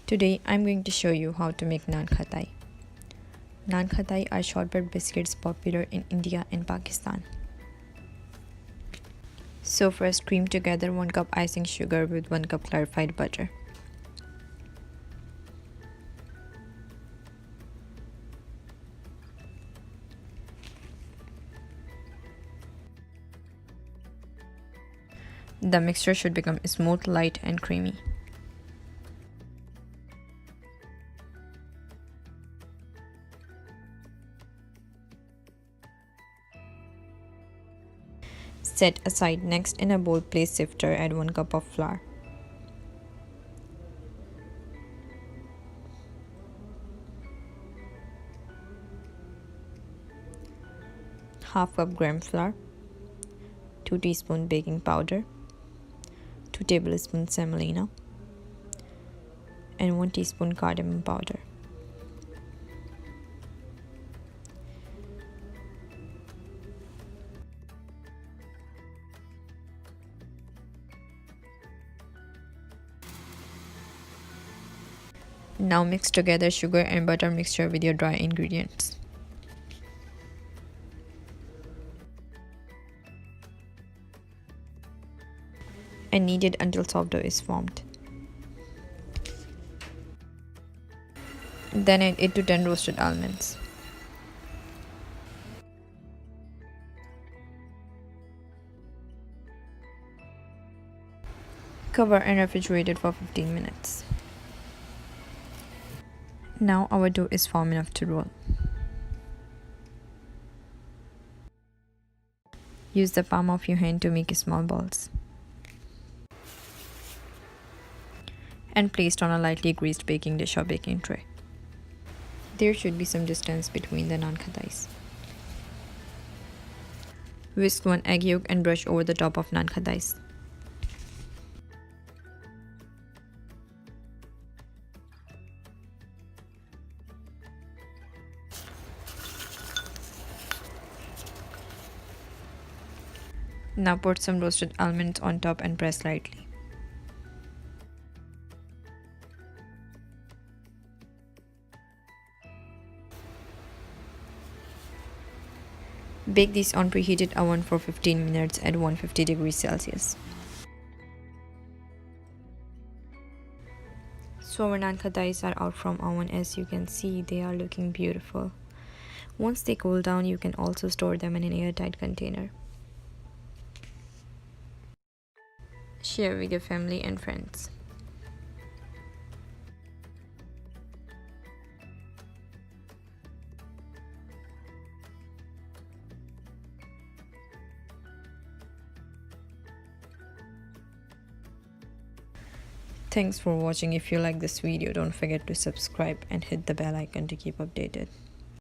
Today I'm going to show you how to make Nankhatai. Nankhatai are shortbread biscuits popular in India and Pakistan. So first, cream together 1 cup icing sugar with 1 cup clarified butter. The mixture should become smooth, light and creamy. Set aside. Next, in a bowl, place sifter, add 1 cup of flour. Half cup gram flour, 2 teaspoon baking powder, 2 tablespoons semolina, and 1 teaspoon cardamom powder. Now mix together sugar and butter mixture with your dry ingredients. And knead it until soft dough is formed. Then add 8 to 10 roasted almonds. Cover and refrigerate it for 15 minutes. Now our dough is firm enough to roll. Use the palm of your hand to make small balls. And placed on a lightly greased baking dish or baking tray. There should be some distance between the Nankhatais. Whisk 1 egg yolk and brush over the top of Nankhatais. Now put some roasted almonds on top and press lightly. Bake these on preheated oven for 15 minutes at 150 degrees Celsius. So our Nankhatais are out from oven. As you can see, they are looking beautiful. Once they cool down, you can also store them in an airtight container. Share with your family and friends. Thanks for watching. If you like this video, don't forget to subscribe and hit the bell icon to keep updated.